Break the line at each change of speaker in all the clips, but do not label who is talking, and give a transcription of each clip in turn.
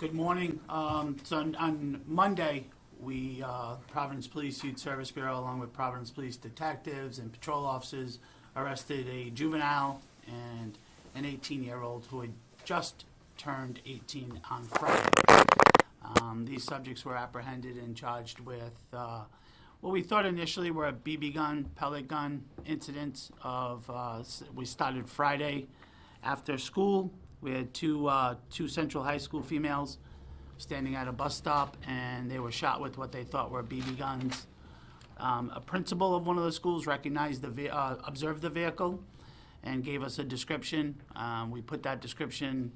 Good morning. So on Monday, Providence Police Youth Service Bureau, along with Providence Police detectives and patrol officers, arrested a juvenile and an 18-year-old who had just turned 18 on Friday. These subjects were apprehended and charged with what we thought initially were a BB gun, pellet gun incidents of, we started Friday after school. We had two Central High School females standing at a bus stop, and they were shot with what they thought were BB guns. A principal of one of the schools recognized observed the vehicle and gave us a description. We put that description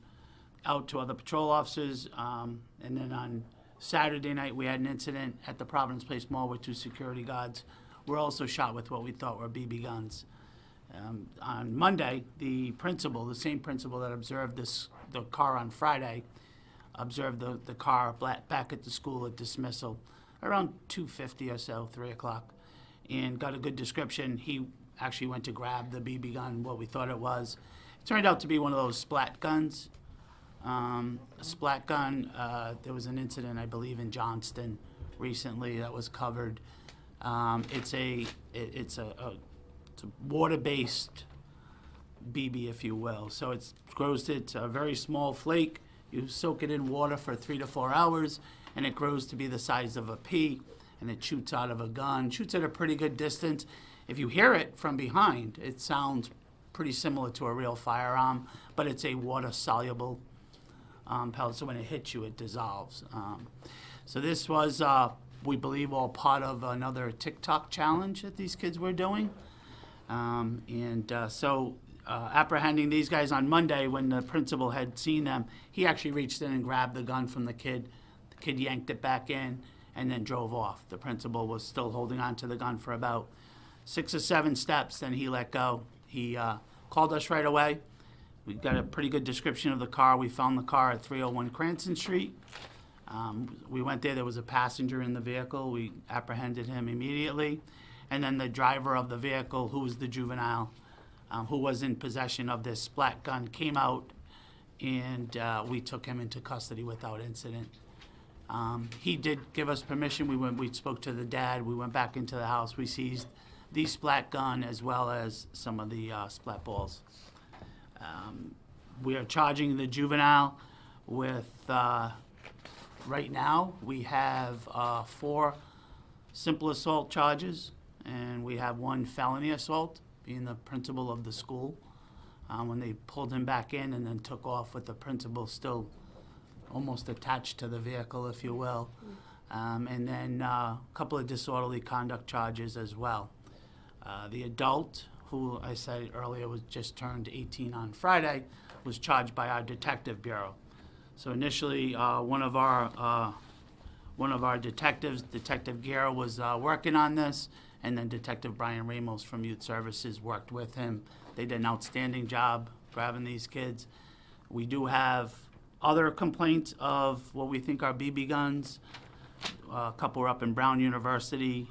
out to other patrol officers, and then on Saturday night we had an incident at the Providence Place Mall with two security guards. Were also shot with what we thought were BB guns. On Monday, the same principal that observed the car on Friday, observed the car back at the school at dismissal around 2:50 or so, 3 o'clock, and got a good description. He actually went to grab the BB gun, what we thought it was. It turned out to be one of those Splat guns. A Splat gun, there was an incident, I believe, in Johnston recently that was covered. It's a water-based BB, if you will. So it's a very small flake. You soak it in water for 3 to 4 hours, and it grows to be the size of a pea, and it shoots out of a gun. Shoots at a pretty good distance. If you hear it from behind, it sounds pretty similar to a real firearm, but it's a water-soluble pellet, so when it hits you, it dissolves. So this was, we believe, all part of another TikTok challenge that these kids were doing. Apprehending these guys on Monday, when the principal had seen them, he actually reached in and grabbed the gun from the kid. The kid yanked it back in and then drove off. The principal was still holding on to the gun for about 6 or 7 steps, then he let go. He called us right away. We got a pretty good description of the car. We found the car at 301 Cranston Street. We went there. There was a passenger in the vehicle. We apprehended him immediately. And then the driver of the vehicle, who was the juvenile, who was in possession of this Splat gun, came out, and we took him into custody without incident. He did give us permission. We spoke to the dad. We went back into the house. We seized the Splat gun as well as some of the Splat balls. We are charging the juvenile with, right now, we have 4 simple assault charges, and we have 1 felony assault, being the principal of the school, when they pulled him back in and then took off with the principal still almost attached to the vehicle, if you will. And then a couple of disorderly conduct charges as well. The adult, who I said earlier was just turned 18 on Friday, was charged by our detective bureau. So initially, one of our detectives, Detective Guerra, was working on this, and then Detective Brian Ramos from Youth Services worked with him. They did an outstanding job grabbing these kids. We do have other complaints of what we think are BB guns. A couple are up in Brown University,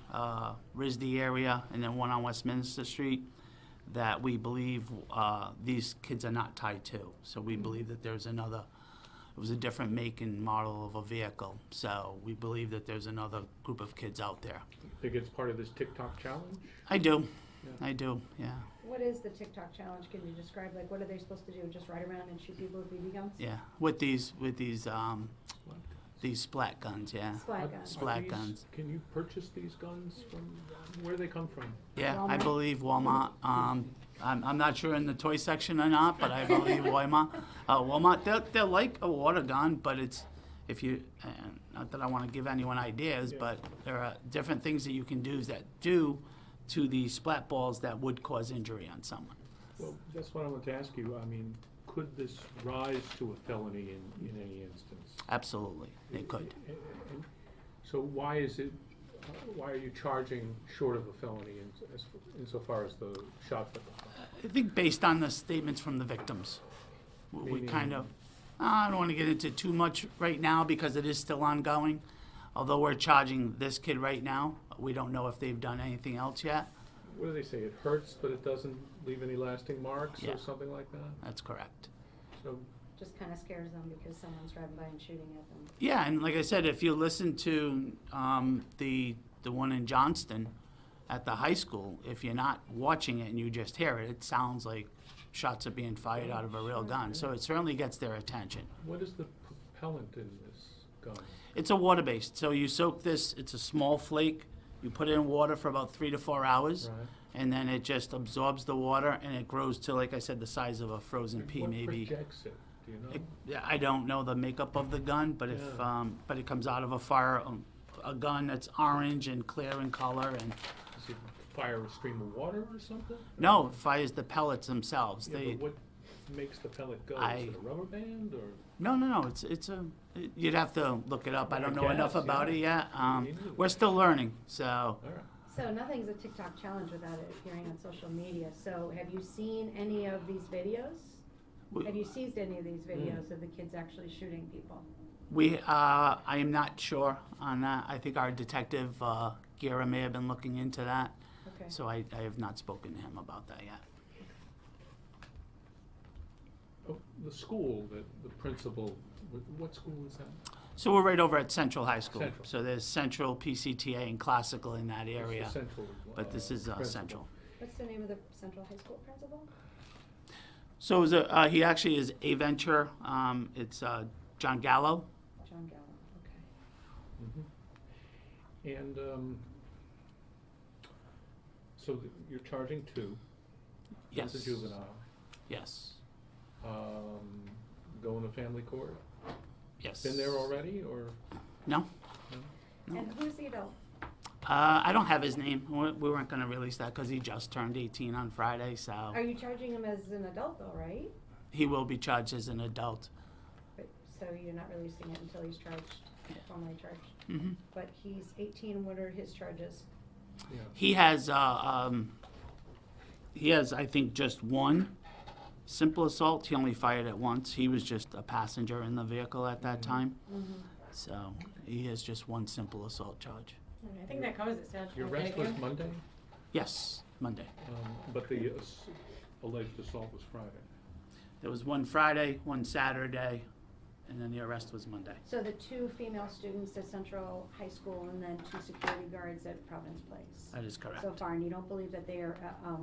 RISD area, and then one on Westminster Street that we believe these kids are not tied to. So we believe that there's another. It was a different make and model of a vehicle. So we believe that there's another group of kids out there.
Think it's part of this TikTok challenge?
I do.
Yeah.
I do, yeah.
What is the TikTok challenge? Can you describe, like, what are they supposed to do? Just ride around and shoot people with BB guns?
Yeah, with these Splat guns, yeah.
Splat guns.
Splat guns.
Can you purchase these guns from, where do they come from?
Yeah,
Walmart?
I believe Walmart. I'm not sure in the toy section or not, but I believe Walmart. They're like a water gun, but it's, if you, not that I want to give anyone ideas,
Yeah.
but there are different things that you can do that do to the Splat balls that would cause injury on someone.
Well, that's what I want to ask you. I mean, could this rise to a felony in any instance?
Absolutely, they could.
And so why is it, why are you charging short of a felony insofar as the shot put?
I think based on the statements from the victims, we
Meaning?
kind of, I don't want to get into too much right now because it is still ongoing. Although we're charging this kid right now, we don't know if they've done anything else yet.
What do they say? It hurts, but it doesn't leave any lasting marks
Yeah.
or something like that?
That's correct.
So
just kinda scares them because someone's driving by and shooting at them.
Yeah, and like I said, if you listen to the one in Johnston at the high school, if you're not watching it and you just hear it, it sounds like shots are being fired out of a real gun. So it certainly gets their attention.
What is the propellant in this gun?
It's a water-based, so you soak this, it's a small flake, you put it in water for about 3 to 4 hours,
Right.
and then it just absorbs the water, and it grows to, like I said, the size of a frozen pea,
What
maybe.
projects it? Do you know?
Yeah, I don't know the makeup of the gun, but if,
Yeah.
but it comes out of a gun that's orange and clear in color, and,
Does it fire a stream of water or something?
no, it fires the pellets themselves.
Yeah,
They,
but what makes the pellet go?
I-
Is it a rubber band or?
no, you'd have to look it up. I don't know enough
guess,
about
yeah.
it yet.
Me neither.
We're still learning, so.
All right.
So nothing's a TikTok challenge without it appearing on social media. So have you seen any of these videos?
We-
Have you seized any of these videos of the kids actually shooting people?
I am not sure on that. I think our detective, Gira, may have been looking into that.
Okay.
So I have not spoken to him about that yet.
Oh, the school, the principal, what school is that?
So we're right over at Central High School.
Central.
So there's Central, PCTA, and Classical in that
It's the
area.
central,
But this is
principal.
Central.
What's the name of the Central High School principal?
So is he actually is a venture. It's John Gallo.
John Gallo, okay.
Mhm. And, so you're charging 2?
Yes.
One's a juvenile.
Yes.
Going to family court?
Yes.
Been there already, or?
No.
No?
And who's the adult?
I don't have his name. We weren't going to release that because he just turned 18 on Friday. So
Are you charging him as an adult though, right?
he will be charged as an adult.
But, so you're not releasing it until he's charged,
Yeah.
formally charged?
Hmm.
But he's 18, what are his charges?
Yeah.
He has, I think, just one simple assault. He only fired it once. He was just a passenger in the vehicle at that time.
Mm-hmm.
So he has just one simple assault charge.
I think that covers it, Sal.
Your arrest was Monday,
Yes, Monday.
but the alleged assault was Friday.
There was one Friday, one Saturday, and then the arrest was Monday.
So the 2 female students at Central High School and then 2 security guards at Providence Place.
That is correct.
So far, and you don't believe that they are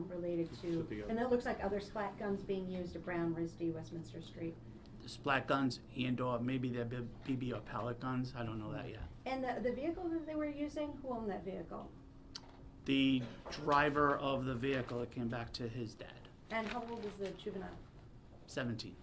related
To
to,
the other.
and it looks like other splat guns being used at Brown, RISD, Westminster Street.
The splat guns and/or maybe they're BB or pellet guns. I don't know that yet.
And the vehicle that they were using, who owned that vehicle?
The driver of the vehicle, it came back to his dad,
And how old is the juvenile?
17.